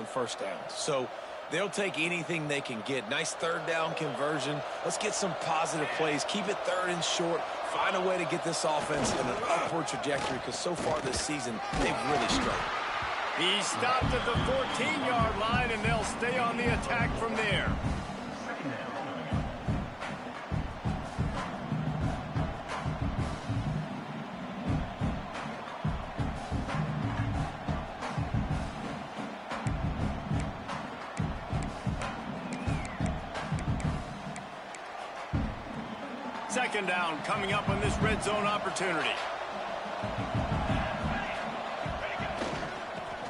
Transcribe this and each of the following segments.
first downs. So they'll take anything they can get. Nice third down conversion. Let's get some positive plays. Keep it third and short. Find a way to get this offense in an upward trajectory because so far this season, they've really struggled. He stopped at the 14-yard line, and they'll stay on the attack from there. Second down coming up on this red zone opportunity.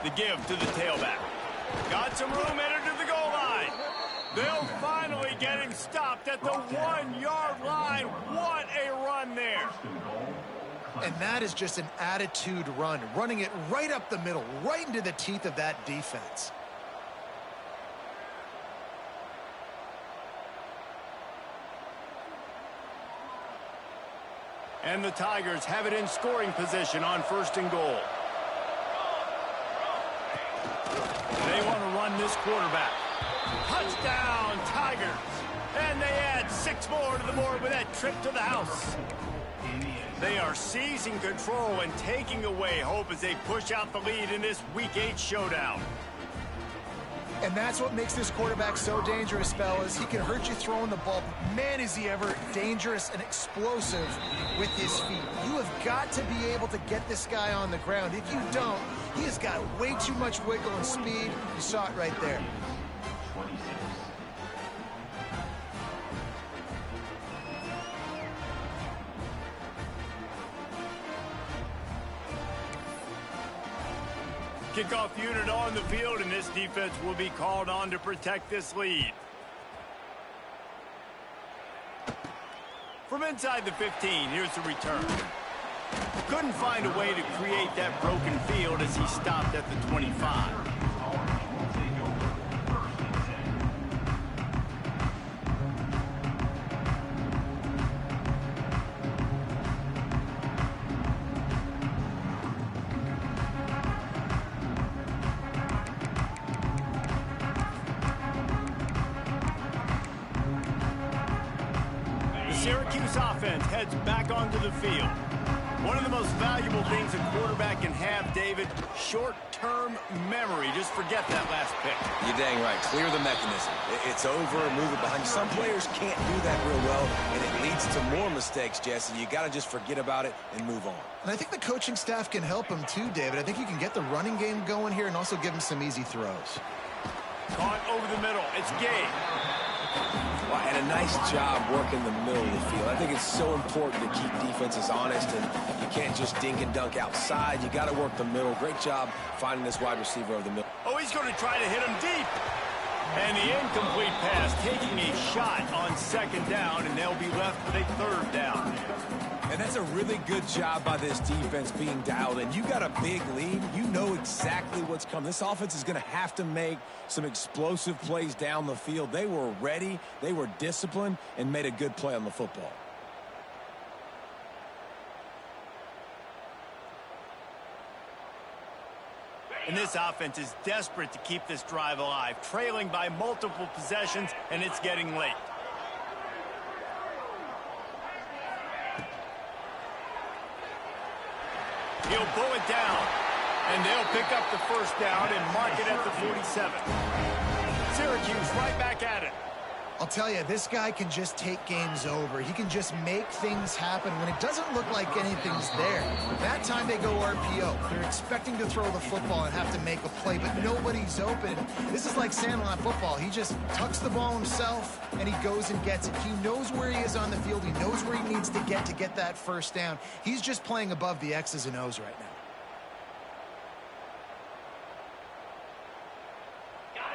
The give to the tailback. Got some room, entered to the goal line. They'll finally get him stopped at the 1-yard line. What a run there. And that is just an attitude run, running it right up the middle, right into the teeth of that defense. And the Tigers have it in scoring position on first and goal. They want to run this quarterback. Touchdown, Tigers. And they add 6 more to the board with that trip to the house. They are seizing control and taking away hope as they push out the lead in this Week 8 showdown. And that's what makes this quarterback so dangerous, fellas. He can hurt you throwing the ball, but man, is he ever dangerous and explosive with his feet. You have got to be able to get this guy on the ground. If you don't, he has got way too much wiggle and speed. You saw it right there. Kickoff unit on the field, and this defense will be called on to protect this lead. From inside the 15, here's the return. Couldn't find a way to create that broken field as he stopped at the 25. Syracuse offense heads back onto the field. One of the most valuable things a quarterback can have, David, short-term memory. Just forget that last pick. You're dang right. Clear the mechanism. It's over, move it behind you. Some players can't do that real well, and it leads to more mistakes, Jesse. You got to just forget about it and move on. And I think the coaching staff can help him too, David. I think you can get the running game going here and also give him some easy throws. Caught over the middle. It's Gay. Well, and a nice job working the middle of the field. I think it's so important to keep defenses honest, and you can't just dink and dunk outside. You got to work the middle. Great job finding this wide receiver over the middle. Oh, he's going to try to hit him deep. And the incomplete pass, taking a shot on second down, and they'll be left with a third down. And that's a really good job by this defense being dialed in. You got a big lead. You know exactly what's coming. This offense is going to have to make some explosive plays down the field. They were ready, they were disciplined, and made a good play on the football. And this offense is desperate to keep this drive alive, trailing by multiple possessions, and it's getting late. He'll pull it down, and they'll pick up the first down and mark it at the 47. Syracuse right back at it. I'll tell you, this guy can just take games over. He can just make things happen when it doesn't look like anything's there. That time they go RPO. They're expecting to throw the football and have to make a play, but nobody's open. This is like Sandlot football. He just tucks the ball himself, and he goes and gets it. He knows where he is on the field. He knows where he needs to get that first down. He's just playing above the X's and O's right now.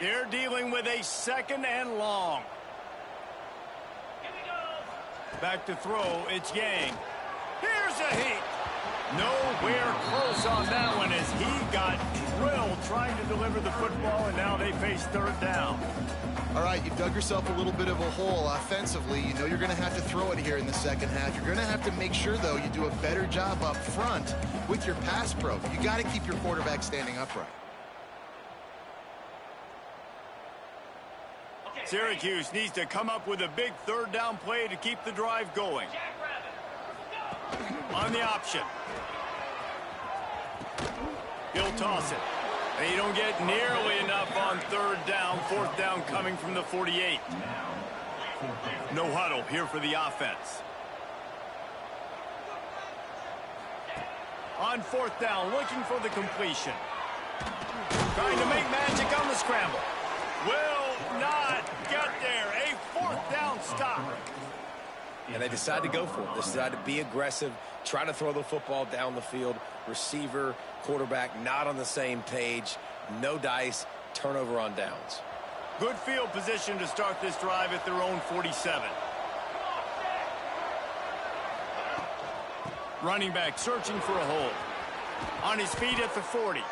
They're dealing with a second and long. Back to throw, it's Yang. Here's a heat. Nowhere close on that one as he got drilled trying to deliver the football, and now they face third down. All right, you've dug yourself a little bit of a hole offensively. You know you're going to have to throw it here in the second half. You're going to have to make sure, though, you do a better job up front with your pass pro. You got to keep your quarterback standing upright. Syracuse needs to come up with a big third down play to keep the drive going. On the option. He'll toss it. They don't get nearly enough on third down. Fourth down coming from the 48. No huddle here for the offense. On fourth down, looking for the completion. Trying to make magic on the scramble. Will not get there. A fourth down stop. And they decide to go for it. They decide to be aggressive, try to throw the football down the field. Receiver, quarterback, not on the same page. No dice, turnover on downs. Good field position to start this drive at their own 47. Running back searching for a hole. On his feet at the 40.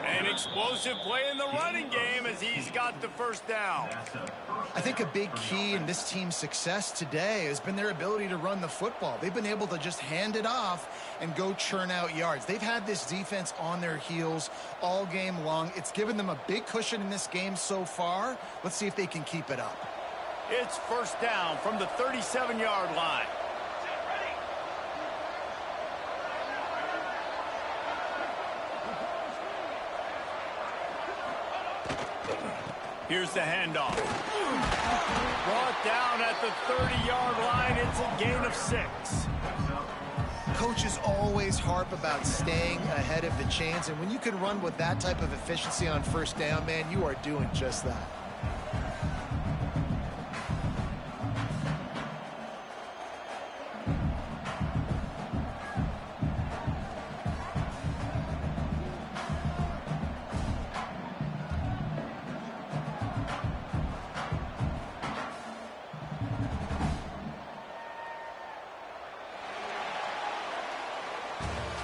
An explosive play in the running game as he's got the first down. I think a big key in this team's success today has been their ability to run the football. They've been able to just hand it off and go churn out yards. They've had this defense on their heels all game long. It's given them a big cushion in this game so far. Let's see if they can keep it up. It's first down from the 37-yard line. Here's the handoff. Brought down at the 30-yard line. It's a gain of 6. Coaches always harp about staying ahead of the chains, and when you can run with that type of efficiency on first down, man, you are doing just that.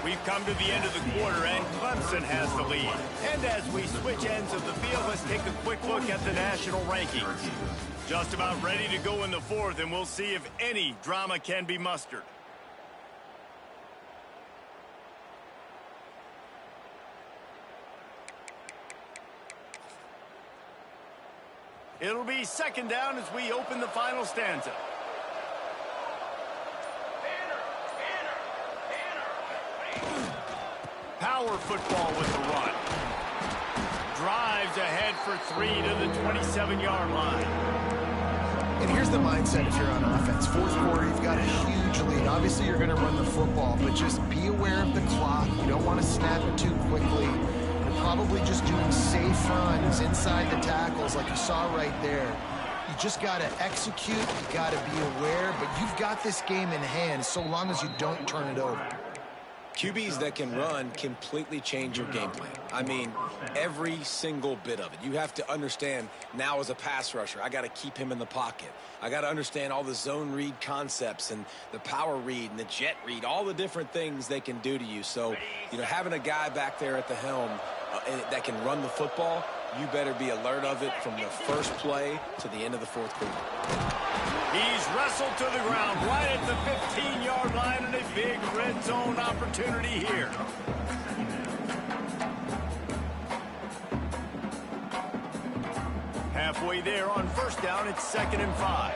We've come to the end of the quarter, and Clemson has the lead. And as we switch ends of the field, let's take a quick look at the national rankings. Just about ready to go in the fourth, and we'll see if any drama can be mustered. It'll be second down as we open the final stanza. Power football with the run. Drives ahead for 3 to the 27-yard line. And here's the mindset if you're on offense. Fourth quarter, you've got a huge lead. Obviously, you're going to run the football, but just be aware of the clock. You don't want to snap it too quickly. You're probably just doing safe runs inside the tackles like you saw right there. You just got to execute. You got to be aware, but you've got this game in hand so long as you don't turn it over. QBs that can run completely change your game plan. I mean, every single bit of it. You have to understand now as a pass rusher, I got to keep him in the pocket. I got to understand all the zone read concepts and the power read and the jet read, all the different things they can do to you. So, you know, having a guy back there at the helm that can run the football, you better be alert of it from the first play to the end of the fourth quarter. He's wrestled to the ground right at the 15-yard line, and a big red zone opportunity here. Halfway there on first down, it's 2nd and 5.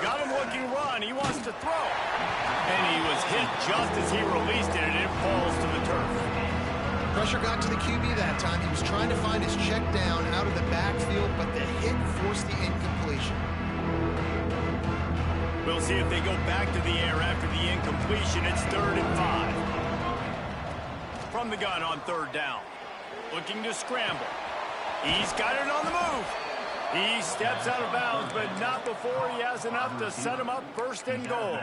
Got him looking run. He wants to throw. And he was hit just as he released it, and it falls to the turf. Pressure got to the QB that time. He was trying to find his check down out of the backfield, but the hit forced the incompletion. We'll see if they go back to the air after the incompletion. It's 3rd and 5. From the gun on 3rd down. Looking to scramble. He's got it on the move. He steps out of bounds, but not before he has enough to set him up 1st and goal.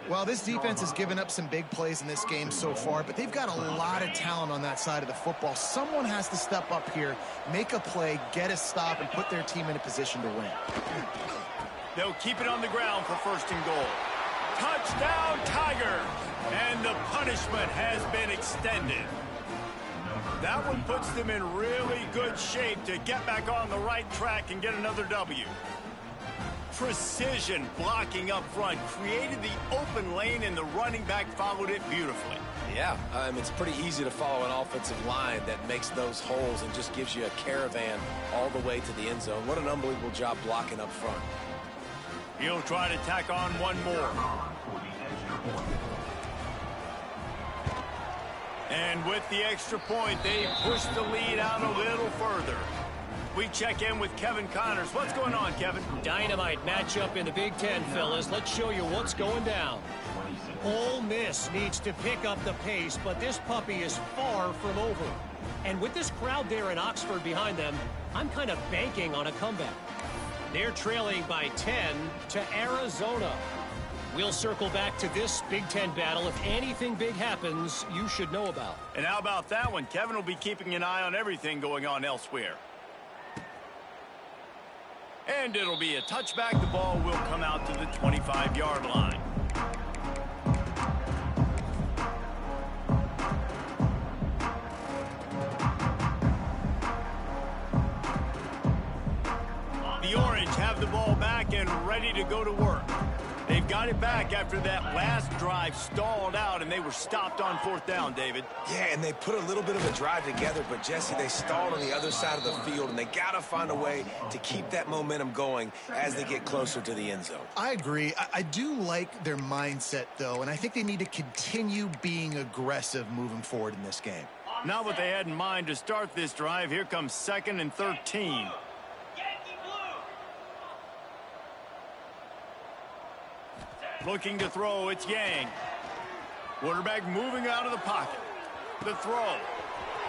Well, this defense has given up some big plays in this game so far, but they've got a lot of talent on that side of the football. Someone has to step up here, make a play, get a stop, and put their team in a position to win. They'll keep it on the ground for 1st and goal. Touchdown, Tiger! And the punishment has been extended. That one puts them in really good shape to get back on the right track and get another W. Precision blocking up front created the open lane, and the running back followed it beautifully. Yeah, it's pretty easy to follow an offensive line that makes those holes and just gives you a caravan all the way to the end zone. What an unbelievable job blocking up front. He'll try to tack on one more. And with the extra point, they push the lead out a little further. We check in with Kevin Connors. What's going on, Kevin? Dynamite matchup in the Big Ten, fellas. Let's show you what's going down. Ole Miss needs to pick up the pace, but this puppy is far from over. And with this crowd there in Oxford behind them, I'm kind of banking on a comeback. They're trailing by 10 to Arizona. We'll circle back to this Big Ten battle. If anything big happens, you should know about. And how about that one? Kevin will be keeping an eye on everything going on elsewhere. And it'll be a touchback. The ball will come out to the 25-yard line. The Orange have the ball back and ready to go to work. They've got it back after that last drive stalled out, and they were stopped on 4th down, David. Yeah, and they put a little bit of a drive together, but, Jesse, they stalled on the other side of the field, and they got to find a way to keep that momentum going as they get closer to the end zone. I agree. I do like their mindset, though, and I think they need to continue being aggressive moving forward in this game. Not what they had in mind to start this drive. Here comes 2nd and 13. Looking to throw, it's Yang. Quarterback moving out of the pocket. The throw.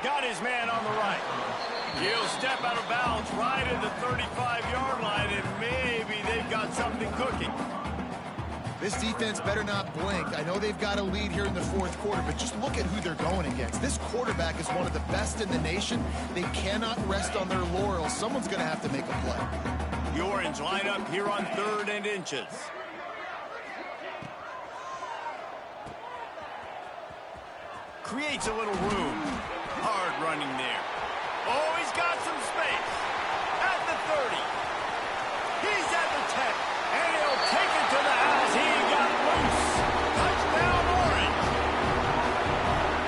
Got his man on the right. He'll step out of bounds right at the 35-yard line, and maybe they've got something cooking. This defense better not blink. I know they've got a lead here in the 4th quarter, but just look at who they're going against. This quarterback is one of the best in the nation. They cannot rest on their laurels. Someone's going to have to make a play. The Orange line up here on 3rd and inches. Creates a little room. Hard running there. Oh, he's got some space. At the 30. He's at the 10. And he'll take it to the house. He got loose. Touchdown, Orange.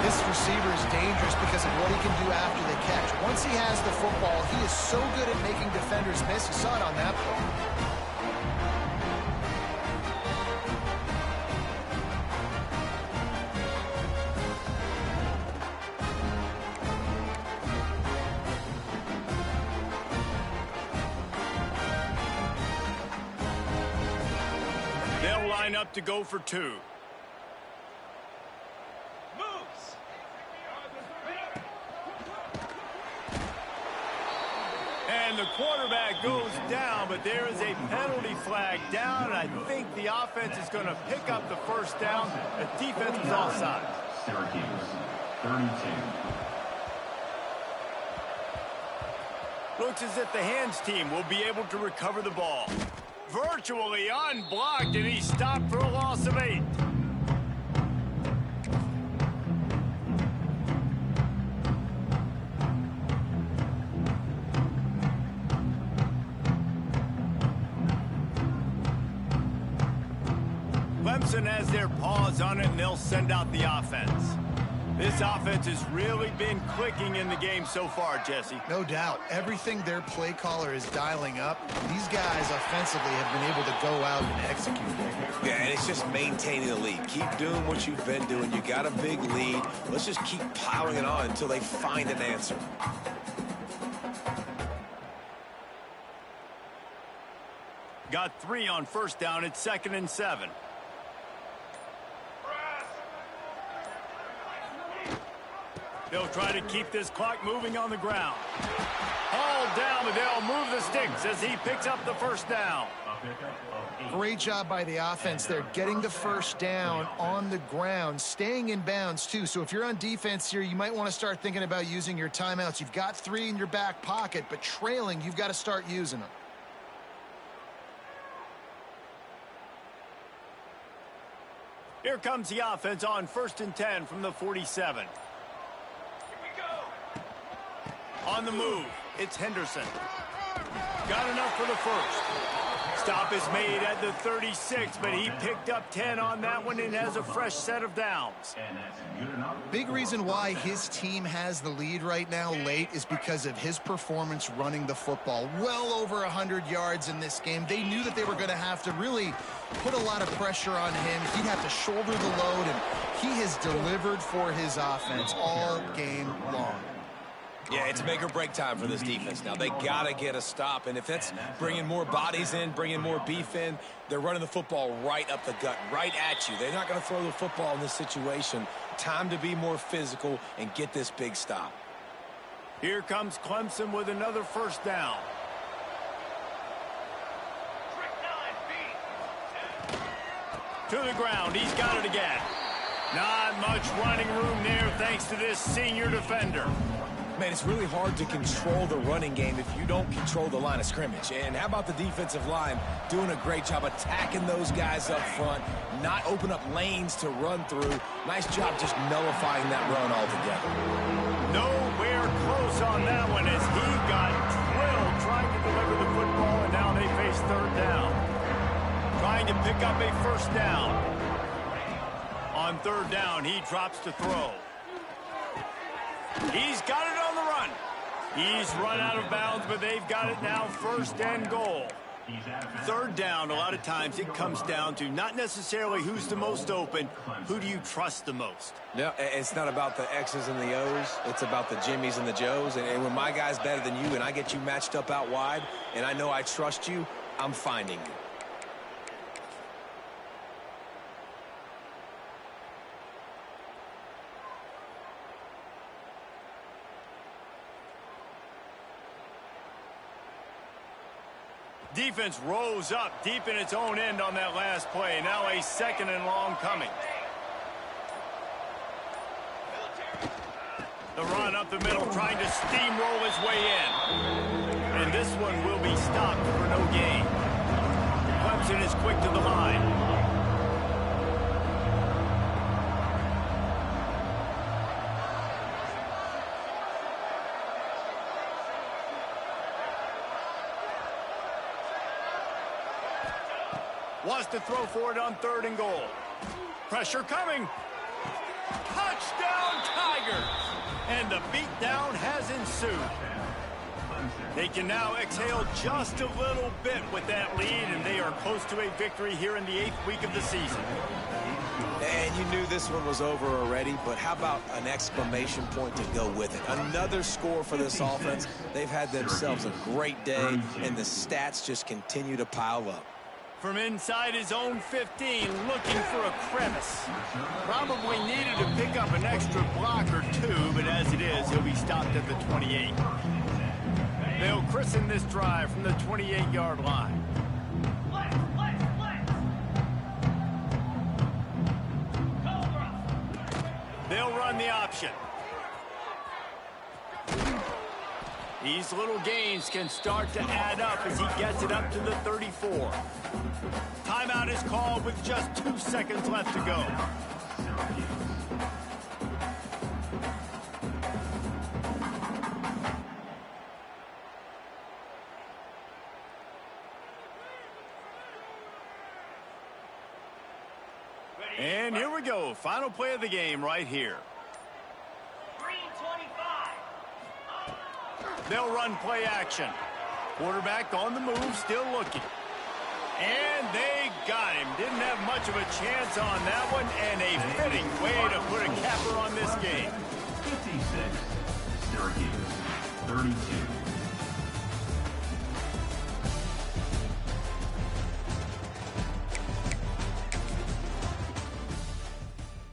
This receiver is dangerous because of what he can do after the catch. Once he has the football, he is so good at making defenders miss. You saw it on that play. They'll line up to go for 2. And the quarterback goes down, but there is a penalty flag down, and I think the offense is going to pick up the 1st down. The defense was offside. Syracuse, 32. Looks as if the hands team will be able to recover the ball. Virtually unblocked, and he stopped for a loss of 8. Clemson has their paws on it, and they'll send out the offense. This offense has really been clicking in the game so far, Jesse. No doubt. Everything their play caller is dialing up, these guys offensively have been able to go out and execute. Yeah, and it's just maintaining the lead. Keep doing what you've been doing. You got a big lead. Let's just keep piling it on until they find an answer. Got 3 on 1st down. It's 2nd and 7. They'll try to keep this clock moving on the ground. Hauled down, but they'll move the sticks as he picks up the 1st down. Great job by the offense there, getting the 1st down on the ground, staying in bounds too. So if you're on defense here, you might want to start thinking about using your timeouts. You've got 3 in your back pocket, but trailing, you've got to start using them. Here comes the offense on 1st and 10 from the 47. On the move, it's Henderson. Got enough for the 1st. Stop is made at the 36, but he picked up 10 on that one and has a fresh set of downs. And that's good enough. Big reason why his team has the lead right now late is because of his performance running the football. Well over 100 yards in this game. They knew that they were going to have to really put a lot of pressure on him. He'd have to shoulder the load, and he has delivered for his offense all game long. Yeah, it's make or break time for this defense. Now, they got to get a stop, and if that's bringing more bodies in, bringing more beef in, they're running the football right up the gut, right at you. They're not going to throw the football in this situation. Time to be more physical and get this big stop. Here comes Clemson with another first down. To the ground, he's got it again. Not much running room there thanks to this senior defender. Man, it's really hard to control the running game if you don't control the line of scrimmage. And how about the defensive line doing a great job attacking those guys up front, not open up lanes to run through. Nice job just nullifying that run altogether. Nowhere close on that one as he got drilled trying to deliver the football, and now they face third down. Trying to pick up a first down. On third down, he drops to throw. He's got it on the run. He's run out of bounds, but they've got it now first and goal. Third down, a lot of times it comes down to not necessarily who's the most open, who do you trust the most? No, it's not about the X's and the O's. It's about the Jimmies and the Joes. And when my guy's better than you and I get you matched up out wide and I know I trust you, I'm finding you. Defense rose up deep in its own end on that last play. Now a second and long coming. The run up the middle, trying to steamroll his way in. And this one will be stopped for no gain. Clemson is quick to the line. Wants to throw for it on third and goal. Pressure coming. Touchdown, Tigers! And the beatdown has ensued. They can now exhale just a little bit with that lead, and they are close to a victory here in the 8th week of the season. And you knew this one was over already, but how about an exclamation point to go with it? Another score for this offense. They've had themselves a great day, and the stats just continue to pile up. From inside his own 15, looking for a crevice. Probably needed to pick up an extra block or two, but as it is, he'll be stopped at the 28. They'll christen this drive from the 28-yard line. They'll run the option. These little gains can start to add up as he gets it up to the 34. Timeout is called with just 2 seconds left to go. And here we go. Final play of the game right here. They'll run play action. Quarterback on the move, still looking. And they got him. Didn't have much of a chance on that one, and a fitting way to put a capper on this game. 56, Syracuse, 32.